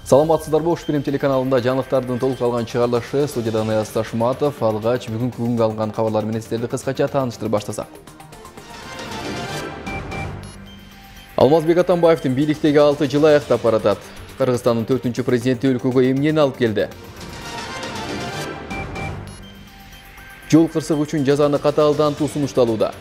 Саламатсыздарбы, Ош Берем телеканалында жаңылыктардын толук алган чыгарылышы студиядан Аяз Ташматов, алгач бүгүнкү күнгө алган кабарлар менен сиздерди кыскача тааныштырып баштасак. Алмазбек Атамбаевдин бийликтеги 6 жылы аяктап баратат. Кыргызстандын 4-чү президенти өлкөгө эмнени алып келди? Жол кырсыгы үчүн жазаны катаалдантуу сунушталууда.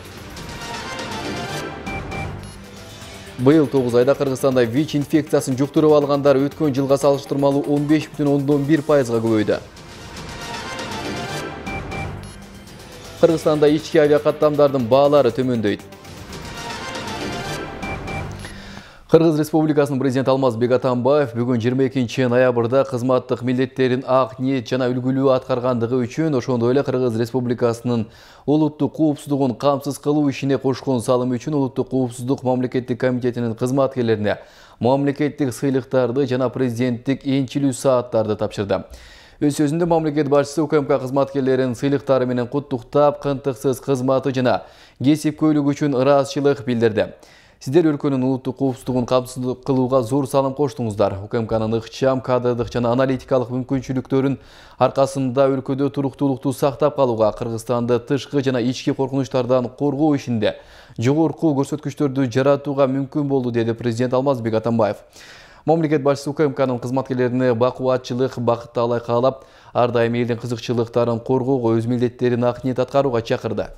Быйыл 9 айда Кыргызстанда ВИЧ инфекциясын жуктуруп алгандар өткөн жылга салыштырмалуу 15,1%га көбөйдү. Кыргызстанда ички авиакаттамдардын баалары төмөндөйт. Кыргыз Республикасынын президенти Алмазбек Атамбаев бүгүн 22 ноябрда кызматтык милдеттерин ак ниет жана үлгүлүү аткаргандыгы үчүн, ошондой эле Кыргыз Республикасынын улуттук коопсуздугун камсыз кылуу ишине кошкон салымы үчүн Улуттук коопсуздук мамлекеттик комитетинин кызматкерлерине мамлекеттик сыйлыктарды жана президенттик энчилүү сааттарды тапшырды. Өз сөзүндө мамлекет башчысы УКМК кызматкерлерин сыйлыктары менен куттуктап, кынтыксыз кызматы жана кесипкөйлүгү үчүн ыраазычылык билдирди. Сиздер өлкөнүн улуттук коопсуздугун камсыз кылууга зор салым коштуңуздар. УКМКнын ыкчам, кадрдык жана аналитикалык мүмкүнчүлүктөрүн аркасында өлкөдө туруктуулукту сактап калууга, Кыргызстанды тышкы жана ички коркунучтардан коргоо ишинде жогорку көрсөткүчтөрдү жаратууга мүмкүн болду, деди президент Алмазбек Атамбаев. Мамлекет башчысы УКМКнын кызматкерлерине бакубатчылык, бакыттаалай каалап, ар дайым элдин кызыкчылыктарын коргоого, өз милдеттерин ак ниет аткарууга чакырды.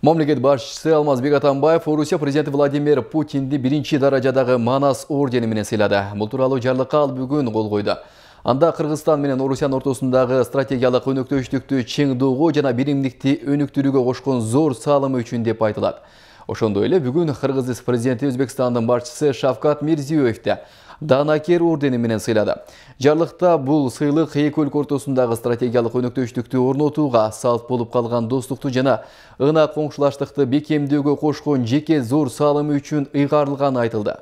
Мамлекет башчысы Алмазбек Атамбаев Орусия президенти Владимир Путинди 1-чи даражадагы Манас ордени менен сыйлады. Бул тууралуу жарлыкка ал бүгүн кол койду. Анда Кыргызстан менен Орусиянын ортосундагы стратегиялык өнөктөштүктү чыңдоого жана биримдикти өнүктүрүүгө кошкон зор салымы үчүн деп айтылат. Ошондой эле бүгүн Кыргыз президенти Өзбекстандын башчысы Шавкат Мирзиёевди Данакер ордени менен сыйлады. Жарлыкта бул сыйлык эки өлкө ортосундагы стратегиялык өнөктөштүктү орнотууга, салт болуп калган достукту жана ына коңшулаштыкты бекемдөөгө кошкон жеке зор салымы үчүн ыйгарылганы айтылды.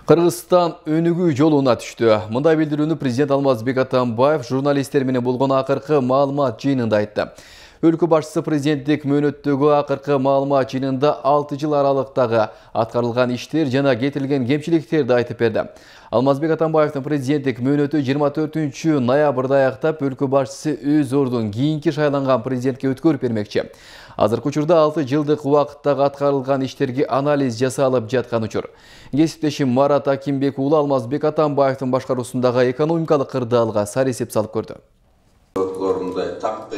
Кыргызстан өнүгүү жолуна түштү. Мындай билдирүүнү президент Алмазбек Атамбаев журналисттер менен болгон акыркы маалымат жыйынында айтты. Өлкө башчысы президенттик мөөнөттөгү акыркы маалымат жыйынында 6 жыл аралыктагы аткарылган иштер жана кетирилген кемчиликтерди айтып берди. Алмазбек Атамбаевдин президенттик мөөнөтү 24 ноябрда аяктап, өлкө башчысы өз ордун кийинки шайланган президентке өткөрүп бермекчи. Азыркы учурда 6 жылдык убакыттагы аткарылган иштерге анализ жасалып жаткан учур. Кесиптешим Марат Акимбек уулу Алмазбек Атамбаевдин башкаруусундагы экономикалык кырдаалга саресеп салып көрдү.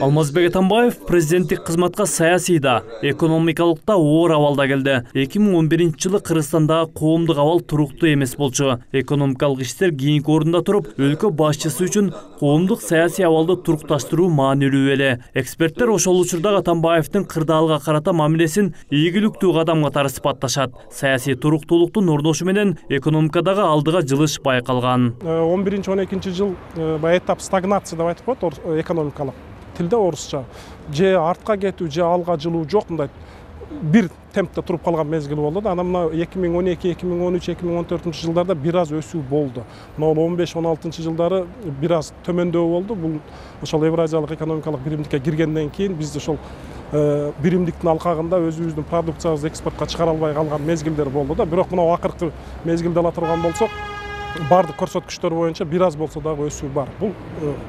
Алмазбек Атамбаев президенттик кызматка саясий да, экономикалык да оор абалда келди. 2011-жылы Кыргызстандагы коомдук абал туруктуу эмес болчу. Экономикалык иштер кийинки орунда туруп, өлкө башчысы үчүн коомдук саясий абалды турукташтыруу маанилүү эле. Эксперттер ошол учурдагы Атамбаевдин кырдаалга карата мамилесин ийгиликтүү кадам катары сыпатташат. Саясий туруктуулуктун орношу менен экономикадагы алдыга жылыш байкалган. 11-12 жыл этап стагнация деп айтып коет экономикалык тилде орусча. Же артка кетүү, же алга жылуу жок, мындай бир темпте туруп калган мезгил болду. Анан мына 2012, 2013, 2014 жылдарда бир аз өсүү болду. Мына 15-16 жылдары бир аз төмөндөй болду. Бул ошол Евразиялык экономикалык биримдикке киргенден кийин биз ошол биримдиктин алкагында өзүбүздүн продукциябызды экспортко чыгара албай калган мезгилдер болду да. Бирок мына акыркы мезгилде ала турган болсок, бардык көрсөткүчтөр боюнча бир аз болсо дагы өсүү бар. Бул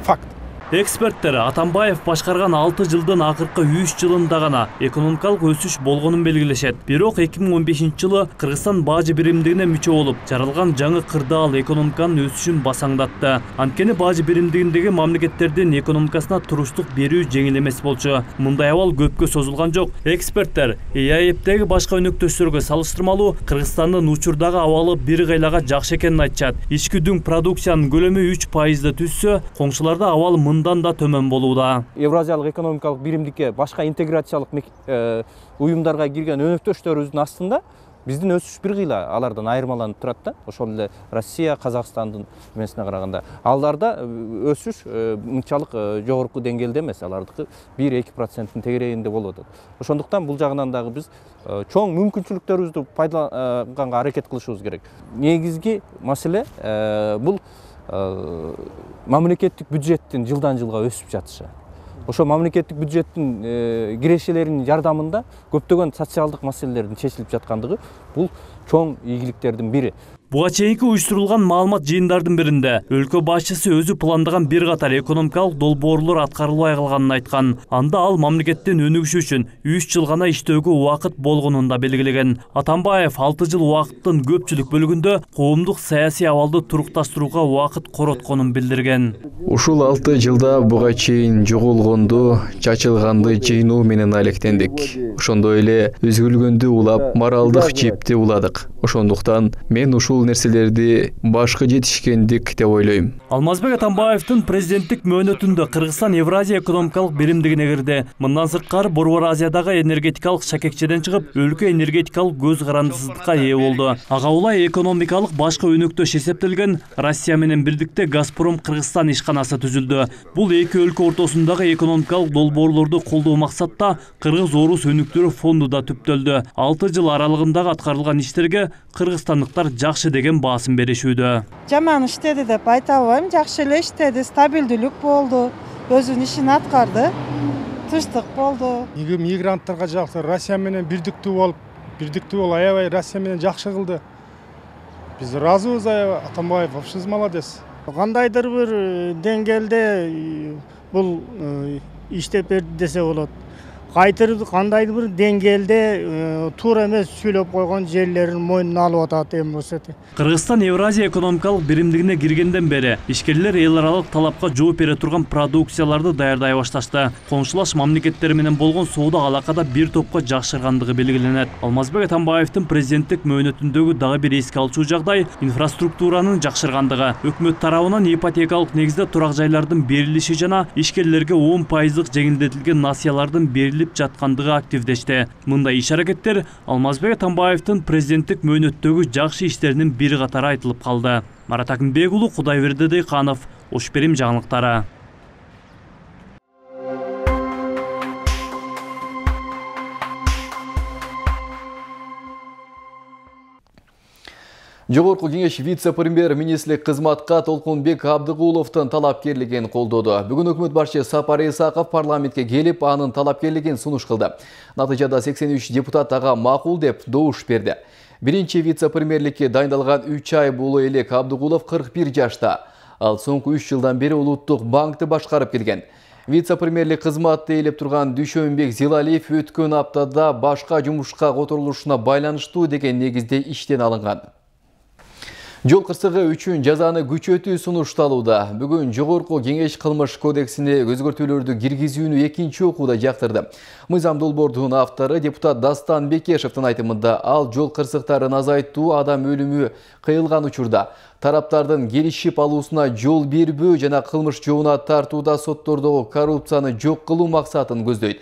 факт. Эксперттер Атамбаев башкарган 6 жылдын акыркы 3 жылында гана экономикалык өсүш болгонун белгилешет. Бирок 2015-жылы Кыргызстан бажы биримдигине мүчө болуп, жаралган жаңы кырдаал экономиканын өсүшүн басаңдатты. Анткени бажы биримдигиндеги мамлекеттердин экономикасына туруштук берүү жеңил эмес болчу. Мындай абал көпкө созулган жок. Эксперттер ЕАЭПтеги башка өнөктөштөргө салыштырмалуу Кыргызстандын учурдагы абалы бир кыйлага жакшы экенин айтышат. Ички дүң продукциянын көлөмү 3% түшсө, коңшуларда абал мындан да төмөн болууда. Евразиялык экономикалык биримдикке, башка интеграциялык уюмдарга кирген өнөктөштөрүбүздүн астында биздин өсүш бир кыйла алардан айырмаланып турат да. Ошол эле Россия, Казакстандын эмесине караганда аларда өсүш мынчалык жогорку деңгээлде эмес, алардыкы 1-2%-тин тегерегинде болуп атат. Ошондуктан бул жагынан дагы биз чоң мүмкүнчүлүктөрүбүздү пайдаланганга аракет кылышыбыз керек. Негизги маселе бул мамлекеттик бюджеттин жылдан жылга өсүп жатышы. Ошо мамлекеттик бюджеттин кирешелеринин жардамында көптөгөн социалдык маселелердин чечилип жаткандыгы бул чоң ийгиликтердин бири. Буга чейинки уюштурулган маалымат жыйындардын биринде өлкө башчысы өзү пландаган бир катар экономикалык долбоорлор аткарылбай калганын айткан. Анда ал мамлекеттин өнүгүшү үчүн 3 жыл гана иштөөгө убакыт болгонун да белгилеген. Атамбаев 6 жыл убакыттын көпчүлүк бөлүгүндө коомдук саясий абалды турукташтырууга убакыт коротконун билдирген. Ушул 6 жылда буга чейин жоголгонду, чачылганды жыйноо менен алектендик. Ошондой эле үзгүлгөндү улап, моралдык жипти уладык. Ошондуктан мен ушул нерселерди башкы жетишкендик деп ойлойм. Алмазбек Атамбаевдин президенттик мөөнөтүндө Кыргызстан Евразия экономикалык биримдигине кирди. Мындан сырткары Борбор Азиядагы энергетикалык шакекчеден чыгып, өлкө энергетикалык көз карандысыздыкка ээ болду. Ага улай экономикалык башкы өнөктөш эсептелген Россия менен бирдикте Газпром Кыргызстан ишканасы түзүлдү. Бул эки өлкө ортосундагы экономикалык долбоорлорду колдоо максатта Кыргыз-Орус өнүктүрүү фонду да түптөлдү. 6 жыл аралыгындагы аткарылган иштерге кыргызстандыктар жакшы деген баасын беришүүдө. Жаман иштеди деп айта албайм, жакшы эле иштеди, стабилдүүлүк болду, өзүнүн ишин аткарды, тынчтык болду. Мигранттарга жакшы, Россия менен бирдиктүү болуп, аябай Россия менен жакшы кылды. Биз ыраазыбыз, Атамбаев вообще молодец. Кандайдыр бир деңгээлде бул иштеп берди десе болот. Кандайдыр бир деңгээлде туура эмес сүйлөп койгон жерлерин мойнуна алып атат эми болсо. Кыргызстан Евразия экономикалык биримдигине киргенден бери ишкерлер эл аралык талапка жооп бере турган продукцияларды даярдай башташты. Коңшулаш мамлекеттер менен болгон соода алакада бир топко жакшыргандыгы белгиленет. Алмазбек Атамбаевдин президенттик мөөнөтүндөгү дагы бир эске алчу жагдай инфраструктуранын жакшыргандыгы. Өкмөт тарабынан ипотекалык негизде турак жайлардын берилиши жана ишкерлерге 10% жеңилдетилген насыялардын берилип жаткандыгы активдешти. Мындай иш-аракеттер Алмазбек Атамбаевдин президенттик мөөнөттөгү жакшы иштеринин бир катары айтылып калды. Марат Акынбек уулу, Кудайберди Дыйканов, Ош Берим жаңылыктары. Жогорку кеңеш вице-премьер-министрлик кызматка Толкунбек Абдыгуловдун талапкерлигин колдоду. Бүгүн өкмөт башчысы Сапар Исаков парламентке келип, анын талапкерлигин сунуш кылды. Натыйжада 83 депутат ага макул деп добуш берди. Биринчи вице-премьерликке дайындалган 3 ай болу элек Абдыгулов 41 жашта. Ал соңку 3 жылдан бери Улуттук банкты башкарып келген. Вице-премьерлик кызматты ээлеп турган Дүйшөнбек Зилалиев өткөн аптада башка жумушка которулушуна байланыштуу деген негизде иштен алынган. Жол кырсыгы үчүн жазаны күчөтүү сунушталууда. Бүгүн Жогорку кеңеш кылмыш кодексине өзгөртүүлөрдү киргизүүнү экинчи окууда жактырды. Мыйзам долбоордун автору депутат Дастан Бекешевдин айтымында ал жол кырсыктарын азайтуу, адам өлүмү кыйылган учурда тараптардын келишип алуусуна жол бербөө жана кылмыш жообуна тартууда соттордогу коррупцияны жок кылуу максатын көздөйт.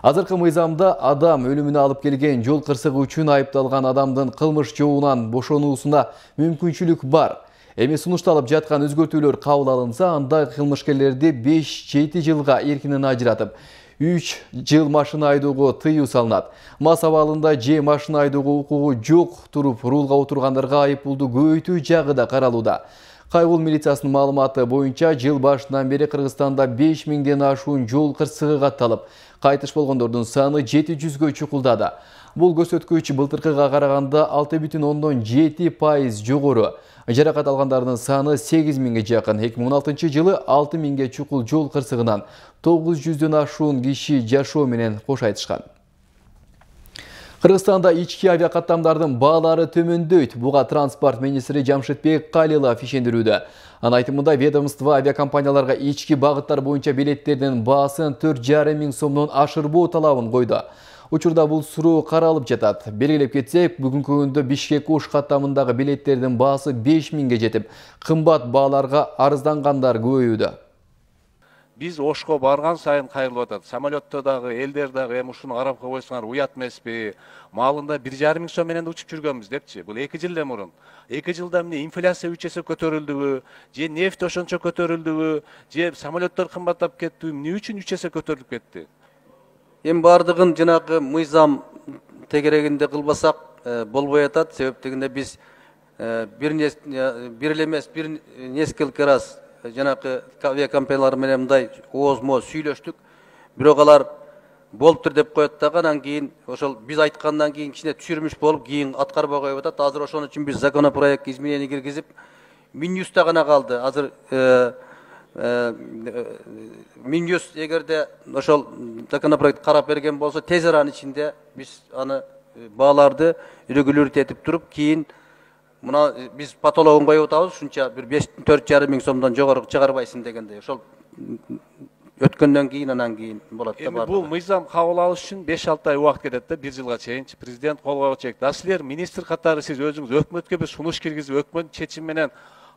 Азыркы мыйзамда адам өлүмүнө алып келген жол кырсыгы үчүн айыпталган адамдын кылмыш жообунан бошонуусуна мүмкүнчүлүк бар. Эми сунушталып жаткан өзгөртүүлөр кабыл алынса, анда кылмышкерлерди 5-7 жылга эркинен ажыратып, 3 жыл машина айдоого тыюу салынат. Мас абалында же машина айдоого укугу жок туруп рулга отургандарга айыппулду көбөйтүү жагы да каралууда. Кайгул милициясынын маалыматы боюнча жыл башынан бери Кыргызстанда 5000ден ашуун жол кырсыгы катталып, кайтыш болгондордун саны 700гө чукулдады. Бул көрсөткүч былтыркыга караганда 6,7% жогору. Жаракат алгандардын саны 8000ге жакын. 2016 жылы 6000ге чукул жол кырсыгынан 900дөн ашуун киши жашоо менен кош айтышкан. Кыргызстанда ички авиакаттамдардын баалары төмөндөйт. Буга транспорт министри Жамшитбек Калилов ишендирүүдө. Анын айтымында ведомство авиакомпанияларга ички багыттар боюнча билеттердин баасын 4,5 миң сомдон ашырбоо талабын койду. Учурда бул суроо каралып жатат. Белгилеп кетсек, бүгүнкү күндө Бишкек-Ош каттамындагы билеттердин баасы 5000ге жетип, кымбат бааларга арыздангандар көбөйүүдө. Биз Ошко барган сайын кайрылып атат. Самолетто дагы, элдер дагы эми ушуну карап койсоңор уят эмеспи? Маалында 1,5 миң сом менен учуп жүргөнбүз депчи. Бул 2 жылдан мурун. 2 жылда эмне инфляция 3 эсе көтөрүлдүбү, же нефть ошончо көтөрүлдүбү, же самолеттор кымбаттап кеттиби, эмне үчүн 3 эсе көтөрүлүп кетти? Эми бардыгын жанагы мыйзам тегерегинде кылбасак болбой атат. Себеп дегенде биз бир эле эмес, бир несколько раз жанагы авиакомпаниялар менен мындай ооз-мооз сүйлөштүк. Бирок алар болуптур деп коет дагы, анан кийин ошол биз айткандан кийин кичине түшүрмүш болуп, кийин аткарбай коюп атат. Азыр ошон үчүн биз законопроект изменение киргизип, Минюста гана калды. Азыр Минюс эгерде ошол законопроект карап берген болсо, тез аранын ичинде биз аны бааларды регулировать туруп, кийин мына биз потологун коюп атабыз, ушунча бир 4,5 миң сомдон жогору чыгарбайсың дегенде. Ошол өткөндөн кийин анан кийин болот да. Бул мыйзам кабыл алыш үчүн 5-6 ай убакыт кетет да, 1 жылга чейин президент кол коюп чек. Да силер министр катары сиз өзүңүз өкмөткө бир сунуш киргизип, өкмөттүн чечими менен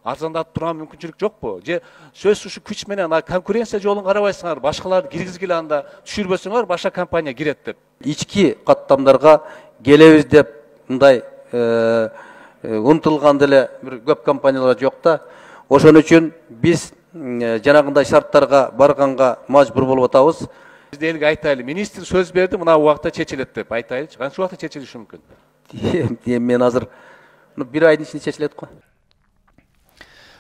арзандатып турган мүмкүнчүлүк жокпу? Же сөз ушу күч менен конкуренция жолун карабайсыңар, башкаларды киргизгиле, анда түшүрбөсөңөр башка компания кирет деп. Ички каттамдарга келебиз деп мындай умтулган деле бир көп компаниялар жок да. Ошон үчүн биз жанагындай шарттарга барганга мажбур болуп атабыз. Биз элге айтайлы, министр сөз берди, мына убакта чечилет деп айтайлычы. Канча убакта чечилиши мүмкүн? Мен азыр бир айдын ичинде чечилет го.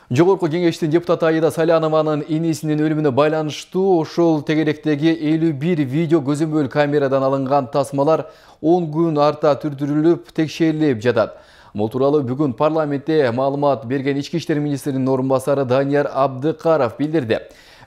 Жогорку кеңештин депутаты Аида Салянованын инисинин өлүмүнө байланыштуу ошол тегеректеги 51 видео көзөмөл камерадан алынган тасмалар 10 күн арта түрдүрүлүп, текшерилип жатат. Бул тууралуу бүгүн парламентте маалымат берген Ички иштер министринин орун басары Данияр Абдыкаров билдирди.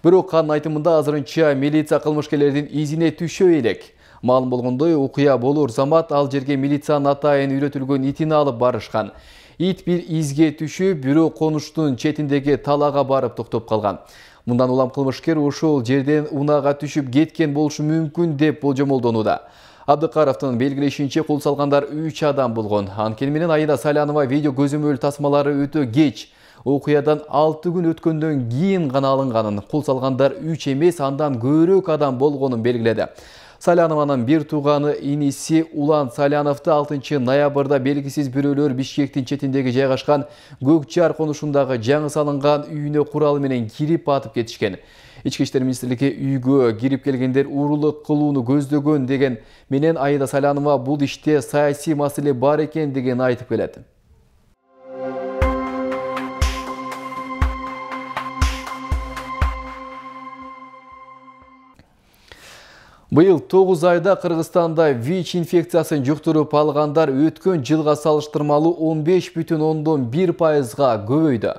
Бирок анын айтымында азырынча милиция кылмышкерлердин изине түшө элек. Маалым болгондой, окуя болор замат ал жерге милициянын атайын үйрөтүлгөн итин алып барышкан. Ит бир изге түшүп, бирок конуштун четиндеги талага барып токтоп калган. Мындан улам кылмышкер ошол жерден унаага түшүп кеткен болушу мүмкүн деп болжомолдонууда. Абдыкаровдун белгилешинче кол салгандар 3 адам болгон. Анткени менен Аида Салянова видео көзөмөл тасмалары өтө кеч, окуядан 6 күн өткөндөн кийин гана алынганын, кол салгандар 3 эмес, андан көбүрөөк адам болгонун белгиледи. Салянованын бир тууганы иниси Улан Саляновду 6 ноябрда белгисиз бирөөлөр Бишкектин четиндеги жайгашкан Көкжар конушундагы жаңы салынган үйүнө куралы менен кирип атып кетишкен. Ички иштер министрлиги үйгө кирип келгендер уурулук кылууну көздөгөн деген менен Аида Салянова бул иште саясий маселе бар экендигин айтып келет. Быйыл 9 айда Кыргызстанда ВИЧ инфекциясын жуктуруп алгандар өткөн жылга салыштырмалуу 15,1%га көбөйдү.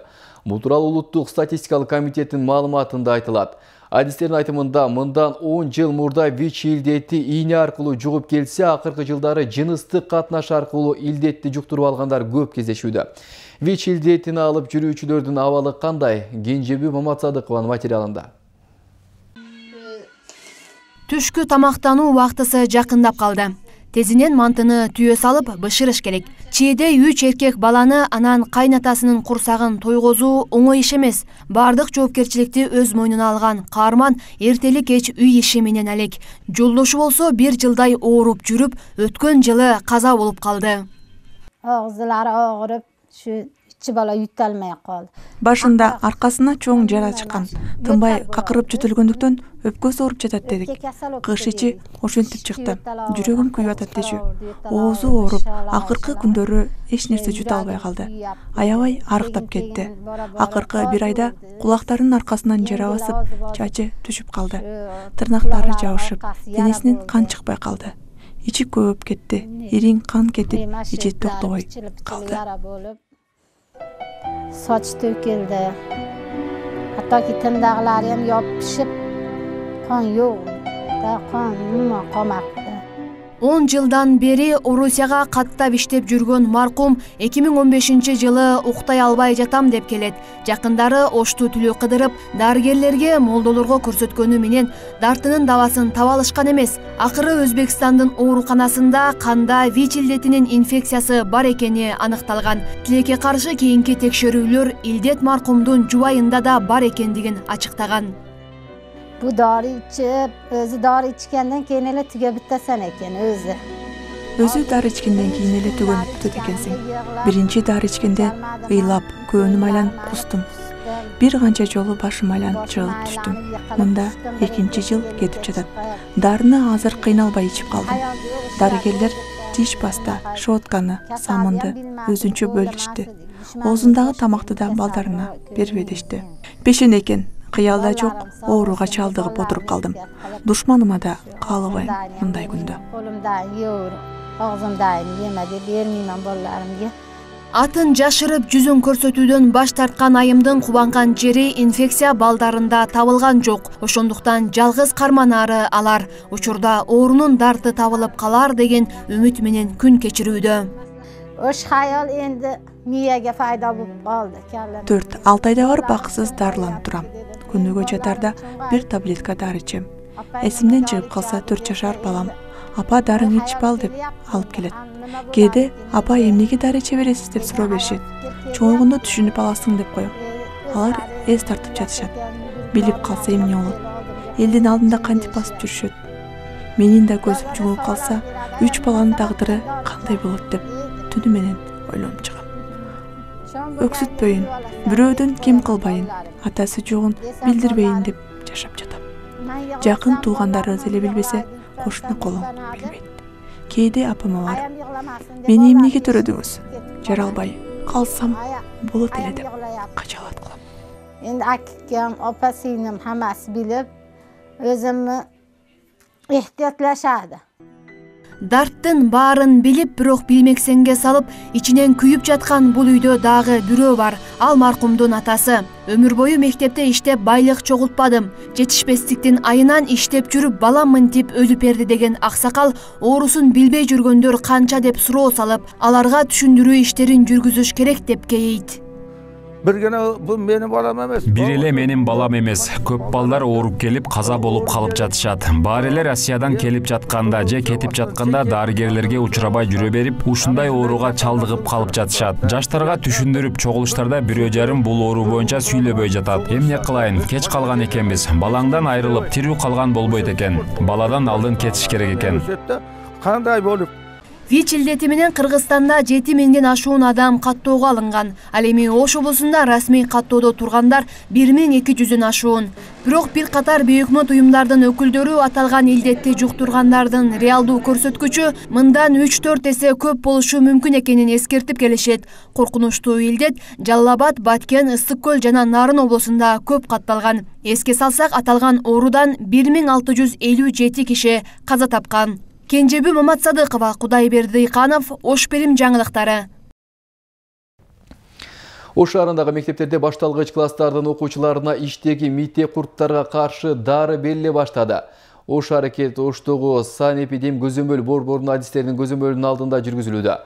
Бул тууралуу Улуттук статистикалык комитеттин маалыматында айтылат. Адистердин айтымында мындан 10 жыл мурда ВИЧ илдети ийне аркылуу жугуп келсе, акыркы жылдары жыныстык катнаш аркылуу илдетти жуктуруп алгандар көп кездешүүдө. ВИЧ илдетин алып жүрүүчүлөрдүн абалы кандай? Кенжебү Маматсадыкованын материалында. Түшкү тамактануу убактысы жакындап калды. Тезинен мантыны түйө салып бышырыш керек. Чээде 3 эркек баланы анан кайнатасынын курсагын тойгозуу оңой иш эмес. Бардык жоопкерчиликти өз мойнуна алган каарман эртели кеч үй иши менен алек. Жолдошу болсо 1 жылдай ооруп жүрүп, өткөн жылы каза болуп калды. Агзылары агырып, бала юталмай калды. Башында аркасына чоң жара чыккан. Тынбай какырып жүтүлгөндүктөн өпкөсү ооруп жатат дедик. Кыш ичи ошентип чыкты. Жүрөгүм күйүп атат дечү. Оозу ооруп, акыркы күндөрү эч нерсе жута албай калды. Аябай арыктап кетти. Акыркы 1 айда кулактарынын аркасынан жара басып, чачы түшүп калды. Тырнактары жабышып, денесинен кан чыкпай калды. Ичи көбөп кетти. Ириң кан кетип, ичи токтобой калды. Saç töküldü. Hatta ki tırnakları hem yapışıp kan yok. Da kan komaktı. 10 жылдан бери Орусияга каттап иштеп жүргөн маркум 2015-жылы уктай албай жатам деп келет. Жакындары ошту түлөө кыдырып, дарыгерлерге, молдолорго көрсөткөнү менен дартынын дабасын таба алышкан эмес. Акыры Өзбекстандын ооруканасында канда ВИЧ илдетинин инфекциясы бар экени аныкталган. Тилекке каршы кийинки текшерүүлөр илдет маркумдун жубайында да бар экендигин ачыктаган. Bu darı içip, özü darı içkenden keyin ele tüge bittesen eken özü. Өзү дары ичкенден кийин эле төгөнүп бүтөт экенсиң. Биринчи дары ичкенде ыйлап, көөнүм айланып кустум. Бир канча жолу башым айланып жыгылып түштүм. Мында 2 жыл кетип жатат. Дарыны азыр кыйналбай ичип калдым. Дарыгерлер тиш паста, щетканы, самынды өзүнчө бөлүштү. Оозундагы тамакты да балдарына бербей дешти. Пешен экен. Кыялда жок, ооруга чалдыгып отуруп калдым. Душманыма да каалабайм мындай күндө. Атын жашырып жүзүн көрсөтүүдөн баш тарткан айымдын кубанган жери инфекция балдарында табылган жок. Ошондуктан жалгыз карманары алар. Учурда оорунун дарты табылып калар деген үмүт менен күн кечирүүдө. Ош hayal endi miyege fayda bulup kaldı. 4-6 ayda барып акысыз дарыланып турам. Күнүгө жатарда бир таблетка дары ичем. Эсимден чыгып калса 4 жашар балам апа дарың ичип ал деп алып келет. Кээде апа эмнеге дары иче бересиз деп суроо беришет. Чоңойгондо түшүнүп аласың деп коем. Алар эс тартып жатышат. Билип калса эмне болот? Элдин алдында кантип басып жүрүшөт. Менин да көзүм жумулуп калса 3 баланын тагдыры кандай болот деп түнү менен ойлонуп чыгам. Өксүтпөйүн, бирөөдөн кем кылбайын, атасы жогун билдирбейин деп жашап жатам. Жакын туугандарыбыз эле билбесе, кошуна колуң билбейт. Кээде апама барып, мени эмнеге төрөдүңүз? Жара албай калсам болот эле деп качалат кылам. Endi akam, opasinim hammasi bilib, o'zimni ehtiyotlashardi. Дарттын баарын билип, бирок билмексенге салып, ичинен күйүп жаткан бул үйдө дагы бирөө бар. Ал маркумдун атасы. Өмүр бою мектепте иштеп байлык чогултпадым. Жетишпестиктин айынан иштеп жүрүп балам мынтип өлүп берди деген аксакал оорусун билбей жүргөндөр канча деп суроо салып, аларга түшүндүрүү иштерин жүргүзүш керек деп кейейт. Бул менин балам эмес. Бир эле менин балам эмес. Көп балдар ооруп келип каза болуп калып жатышат. Баары эле Россиядан келип жатканда же кетип жатканда дарыгерлерге учурабай жүрө берип, ушундай ооруга чалдыгып калып жатышат. Жаштарга түшүндүрүп чогулуштарда бирөө жарым бул оору боюнча сүйлөбөй жатат. Эмне кылайын? Кеч калган экенбиз. Балаңдан айрылып тирүү калган болбойт экен. Баладан алдын кетиш керек экен. Кандай болуп? ВИЧ илдети менен Кыргызстанда 7000ден ашуун адам каттоого алынган. Ал эми Ош облусунда расмий каттоодо тургандар 1200дөн ашуун. Бирок бир катар бейөкмөт уюмдардын өкүлдөрү аталган илдетти жуктургандардын реалдуу көрсөткүчү мындан 3-4 эсе көп болушу мүмкүн экенин эскертип келишет. Коркунучтуу илдет Жалал Абад, Баткен, Ысык көл жана Нарын облусунда көп катталган. Эске салсак, аталган оорудан 1657 киши каза тапкан. Кенжебү Маматсадыкова, Кудайберди Иканов, Ош Перим жаңылыктары. Ош шаарындагы мектептерде башталгыч класстардын окуучуларына иштеги мите курттарга каршы дары бериле баштады. Ош аракет Оштогу санэпидем көзөмөл борборунун адистеринин көзөмөлүнүн алдында жүргүзүлүүдө.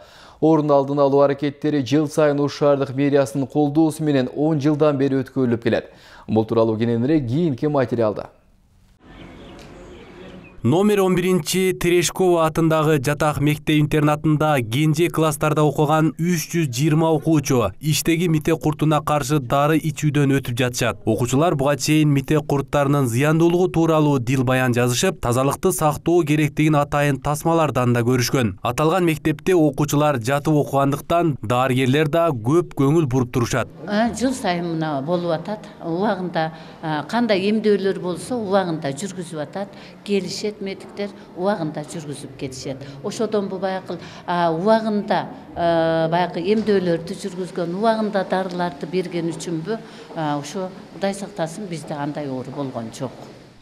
Оорунун алдын алуу аракеттери жыл сайын Ош шаардык мэриясынын колдоосу менен 10 жылдан бери өткөрүлүп келет. Бул тууралуу кененирээк кийинки материалда. Номер 11-чи Терешкова атындагы жатак мектеп-интернатында кенже класстарда окуган 320 окуучу иштеги мите куртуна каршы дары ичүүдөн өтүп жатышат. Окуучулар буга чейин мите курттарынын зыяндуулугу тууралуу дил баян жазышып, тазалыкты сактоо керектигин атайын тасмалардан да көрүшкөн. Аталган мектепте окуучулар жатып окугандыктан дарыгерлер да көп көңүл буруп турушат. Жыл сайын мына болуп атат. Убагында кандай эмдөөлөр болсо убагында жүргүзүп атат. Келишет медиктер убагында жүргүзүп кетишет. Ошодон бул баягы убагында баягы эмдөөлөрдү жүргүзгөн, убагында дарыларды берген үчүнбү ошо Кудай сактасын бизде андай оору болгон жок.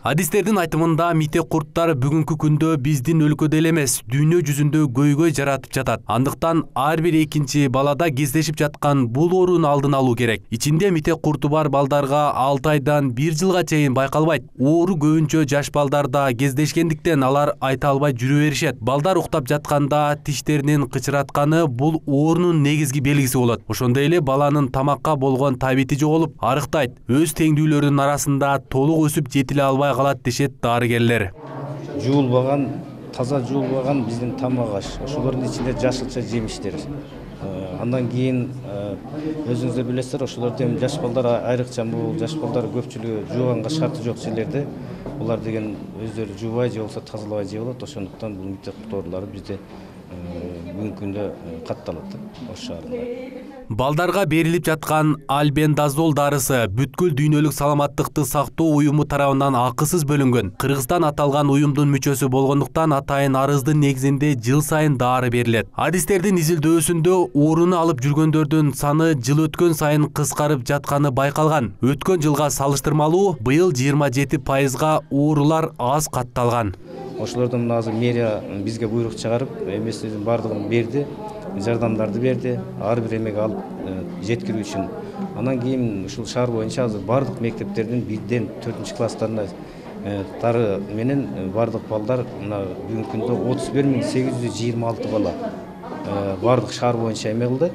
Адистердин айтымында мите курттар бүгүнкү күндө биздин өлкөдө эле эмес, дүйнө жүзүндө көйгөй жаратып жатат. Андыктан ар бир экинчи балада кездешип жаткан бул оорунун алдын алуу керек. Ичинде мите курту бар балдарга 6 айдан 1 жылга чейин байкалбайт. Оору көбүнчө жаш балдарда кездешкендиктен алар айта албай жүрө беришет. Балдар уктап жатканда тиштеринин кычыратканы бул оорунун негизги белгиси болот. Ошондой эле баланын тамакка болгон табити жоголуп, арыктайт. Өз теңдүүлөрүнүн арасында толук өсүп жетиле албай калат дешет дарыгерлер. Жуулбаган, таза жуулбаган биздин тамак аш. Ошолордун ичинде жашылча жемиштер. Андан кийин өзүңүздөр билесиздер, ошолордо жаш балдар айрыкча бул жаш балдар көпчүлүгү жууганга шарты жок жерлерде булар деген өздөрү жуубай же болсо тазалабай же болот. Ошондуктан бул мектеп куртторлору бизде бүгүнкү күндө катталат Ош шаарында. Балдарга берилип жаткан альбендазол дарысы бүткүл дүйнөлүк саламаттыкты сактоо уюму тарабынан акысыз бөлүнгөн. Кыргызстан аталган уюмдун мүчөсү болгондуктан атайын арыздын негизинде жыл сайын дары берилет. Адистердин изилдөөсүндө ооруну алып жүргөндөрдүн саны жыл өткөн сайын кыскарып жатканы байкалган. Өткөн жылга салыштырмалуу быйыл 27%га оорулар аз катталган. Ошолордон азыр мэрия бизге буйрук чыгарып, эместердин бардыгын берди, жардамдарды берди, ар бир эмеге алып жеткирүү үчүн. Анан кийин ушул шаар боюнча азыр бардык мектептердин 1-ден 4-класстарына дары менен бардык балдар бүгүнкү күндө 31826 бала бардык шаар боюнча эме кылды.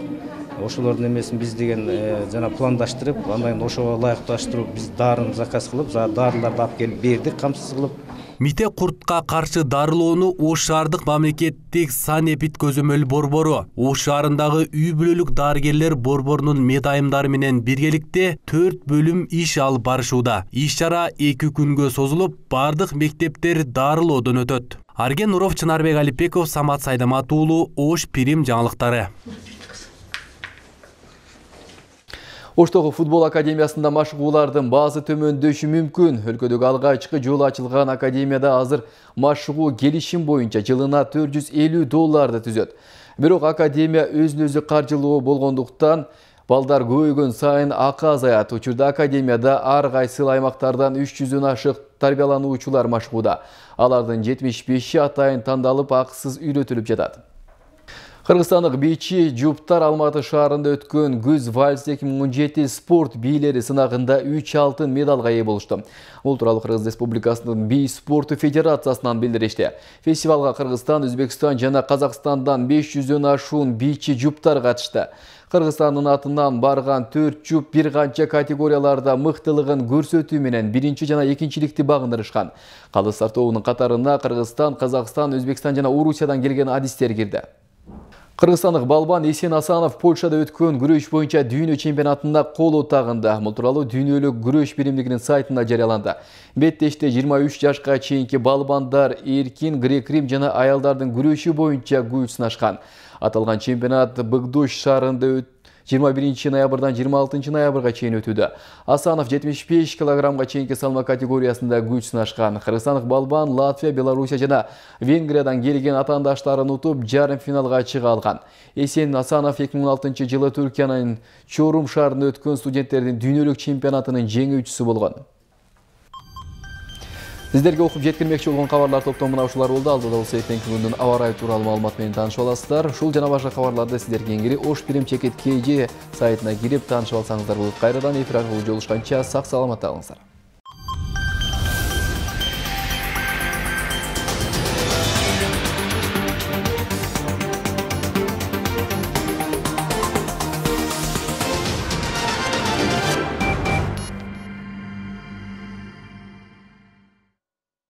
Ошолордун эмесин биз деген жана пландаштырып, андан ошого ылайыкташтырып, биз дарын заказ кылып, дарыларды алып келип бердик камсыз кылып. Мите куртка каршы дарылоону Ош шаардык мамлекеттик санэпид көзөмөл борбору, Ош шаарындагы үй бүлөлүк дарыгерлер борборунун медайымдары менен биргеликте 4 бөлүм иш алып барышууда. Иш чара 2 күнгө созулуп, бардык мектептер дарылоодон өтөт. Арген Нуров, Чынарбек Алипбеков, Самат Сайдамат уулу, Ош Пирим жаңылыктары. Оштогу футбол академиясында машыгуулардын баасы төмөндөшү мүмкүн. Өлкөдөгү алгачкы жолу ачылган академияда азыр машыгуу келишим боюнча жылына $450 түзөт. Бирок академия өзүн-өзү каржылоо болгондуктан балдар көбөйгөн сайын акы азаят. Учурда академияда ар кайсы аймактардан 300дөн ашык тарбиялануучулар машыгууда. Алардын 75-и атайын тандалып акысыз үйрөтүлүп жатат. Кыргызстандык бийчи жуптар Алматы шаарында өткөн күз вальс 2017 спорт бийлери сынагында 3 алтын медалга ээ болушту. Бул тууралуу Кыргыз Республикасынын бий спорту федерациясынан билдиришти. Фестивалга Кыргызстан, Өзбекстан жана Казакстандан 500дөн ашуун бийчи жуптар катышты. Кыргызстандын атынан барган 4 жуп бир канча категорияларда мыктылыгын көрсөтүү менен биринчи жана экинчиликти багындырышкан. Калыстар тобунун катарына Кыргызстан, Казакстан, Өзбекстан жана Орусиядан келген адистер кирди. Кыргызстандык балбан Эсен Асанов Польшада өткөн күрөш боюнча дүйнө чемпионатында коло тагында. Бул тууралуу дүйнөлүк күрөш биримдигинин сайтында жарыяланды. Беттеште 23 жашка чейинки балбандар эркин, грек-рим жана аялдардын күрөшү боюнча күч сынашкан. Аталган чемпионат Быгдош шаарында 21 ноябрдан 26 ноябрга чейин өтүүдө. Асанов 75 килограммга чейинки салмак категориясында күч сынашкан. Кыргызстандык балбан Латвия, Белоруссия жана Венгриядан келген атаандаштарын утуп, жарым финалга чыга алган. Эсен Асанов 2016 жылы Түркиянын Чорум шаарында өткөн студенттердин дүйнөлүк чемпионатынын жеңүүчүсү болгон. Сиздерге окуп жеткирмекчи болгон кабарлар топтомуна ушулар болду. Алдыда болсо эртеңки күндүн аба ырайы тууралуу маалымат менен таанышып аласыздар. Ушул жана башка кабарларды сиздер кийинки Ош Пирим КЖ сайтына кирип таанышып алсаңыздар болот. Кайрадан эфир аркылуу жолугушканча сак саламатта калыңыздар.